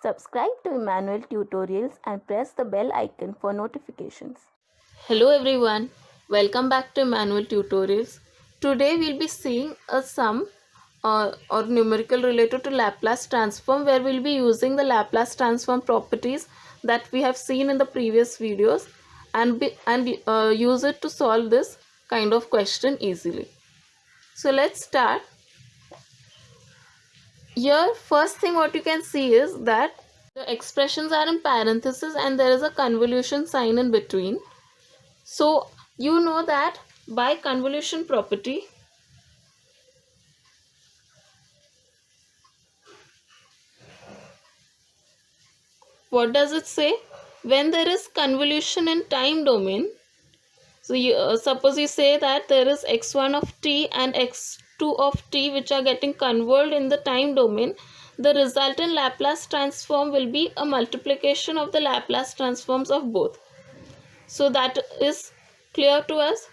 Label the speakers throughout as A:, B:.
A: Subscribe to Emmanuel Tutorials and press the bell icon for notifications.
B: Hello everyone, welcome back to Emmanuel Tutorials. Today we'll be seeing a sum or numerical related to Laplace transform, where we'll be using the Laplace transform properties that we have seen in the previous videos and use it to solve this kind of question easily. So let's start. Here first thing what you can see is that the expressions are in parentheses and there is a convolution sign in between. So you know that by convolution property, what does it say? When there is convolution in time domain, so suppose you say that there is x1 of t and x2 of t which are getting convolved in the time domain, the resultant Laplace transform will be a multiplication of the Laplace transforms of both. So that is clear to us.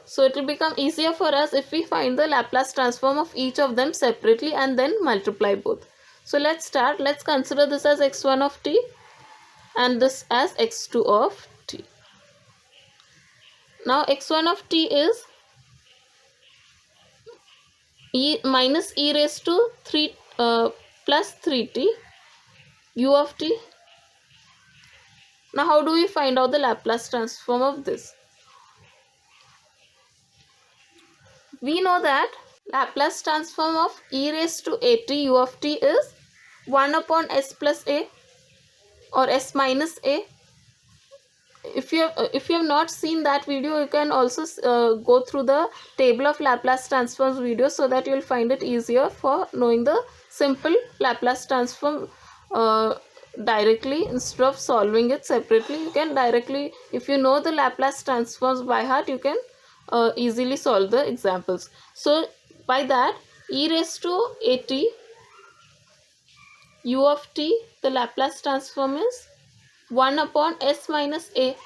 B: So it will become easier for us if we find the Laplace transform of each of them separately and then multiply both. So let's start. Let's consider this as x1 of t and this as x2 of t. Now x1 of t is minus e raised to 3 plus 3t u of t. Now how do we find out the Laplace transform of this? We know that Laplace transform of e raised to at u of t is 1 upon s plus a or s minus a. If you have not seen that video, you can also go through the table of Laplace transforms video, so that you will find it easier for knowing the simple Laplace transform directly instead of solving it separately. You can directly, if you know the Laplace transforms by heart, you can easily solve the examples. So by that, e raised to at u of t, the Laplace transform is 1 upon s minus a.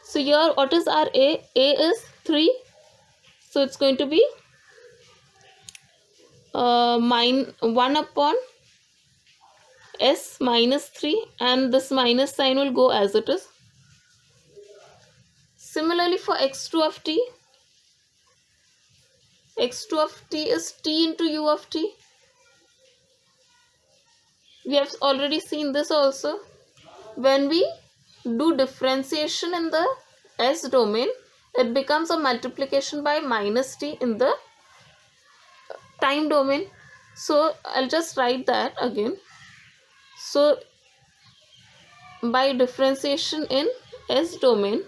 B: So here what is our a? A is 3. So it's going to be 1 upon s minus 3, and this minus sign will go as it is. Similarly for x2 of t, x2 of t is t into u of t. We have already seen this also. When we do differentiation in the s domain, it becomes a multiplication by minus t in the time domain. So I'll just write that again. So by differentiation in s domain,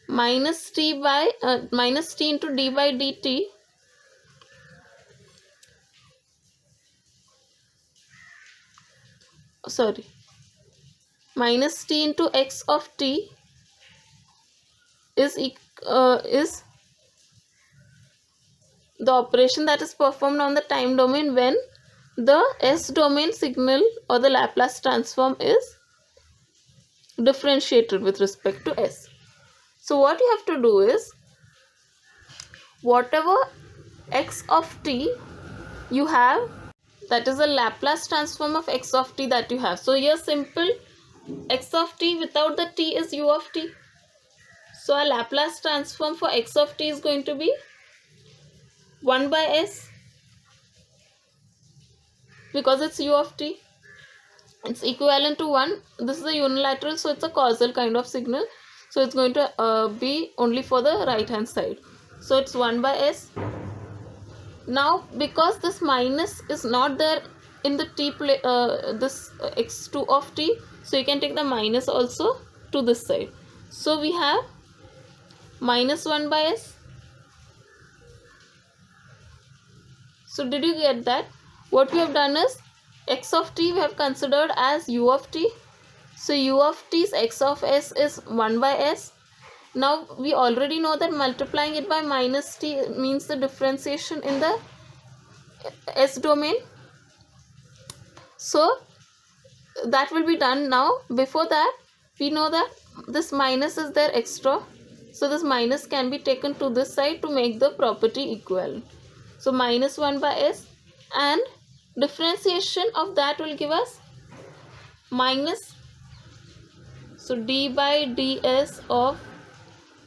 B: minus t into d by dt minus t into x of t is the operation that is performed on the time domain when the s domain signal or the Laplace transform is differentiated with respect to s. So what you have to do is, whatever x of t you have, that is a Laplace transform of x of t that you have. So here simple x of t without the t is u of t. So our Laplace transform for x of t is going to be 1 by s, because it's u of t. It's equivalent to 1. This is a unilateral, so it's a causal kind of signal. So it's going to be only for the right hand side. So it's 1 by s. Now because this minus is not there in the t this x2 of t, so you can take the minus also to this side. So we have minus 1 by s. So did you get that? What we have done is, x of t we have considered as u of t. So u of t's x of s is 1 by s. Now we already know that multiplying it by minus t means the differentiation in the s domain. So that will be done now. Before that, we know that this minus is there extra. So this minus can be taken to this side to make the property equivalent. So minus 1 by s, and differentiation of that will give us minus, so d by ds of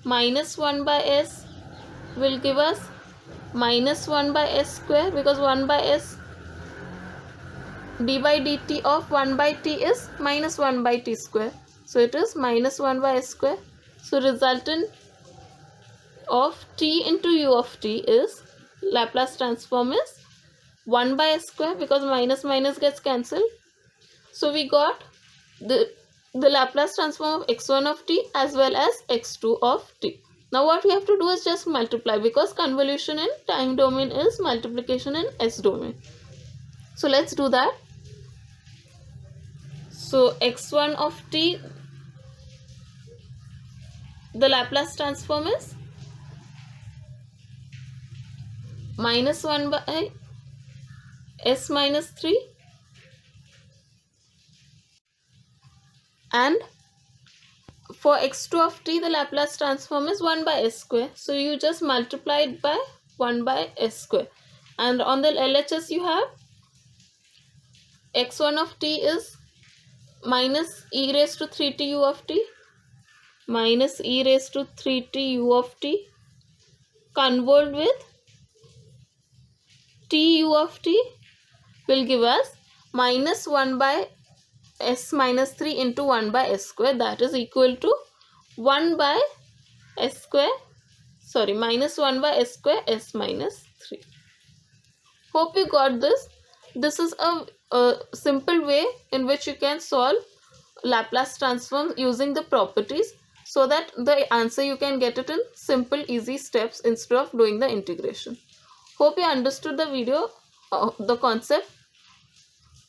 B: minus 1 by s will give us minus 1 by s square, because 1 by s, d by dt of 1 by t is minus 1 by t square. So it is minus 1 by s square. So resultant of t into u of t is, Laplace transform is 1 by s square, because minus minus gets cancelled. So we got the Laplace transform of x1 of t as well as x2 of t. Now what we have to do is just multiply, because convolution in time domain is multiplication in s domain. So let's do that. So x1 of t, the Laplace transform is minus 1 by s minus 3, and for x2 of t, the Laplace transform is 1 by s square. So you just multiply it by 1 by s square. And on the LHS you have x1 of t is minus e raised to 3t u of t, minus e raised to 3t u of t, convolved with t u of t will give us minus 1 by s minus 3 into 1 by s square, that is equal to 1 by s square, sorry, minus 1 by s square s minus 3. Hope you got this. This is a simple way in which you can solve Laplace transform using the properties, so that the answer you can get it in simple easy steps instead of doing the integration. Hope you understood the video, the concept.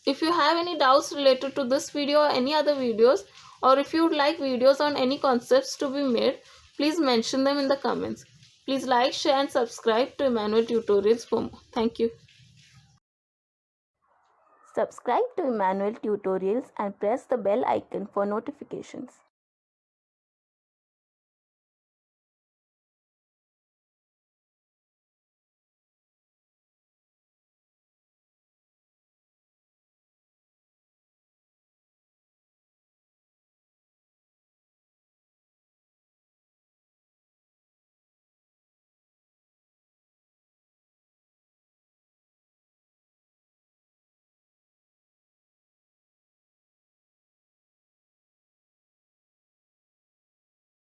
B: If you have any doubts related to this video or any other videos, or if you would like videos on any concepts to be made, please mention them in the comments. Please like, share and subscribe to Emmanuel Tutorials for more. Thank you.
A: Subscribe to Emmanuel Tutorials and press the bell icon for notifications.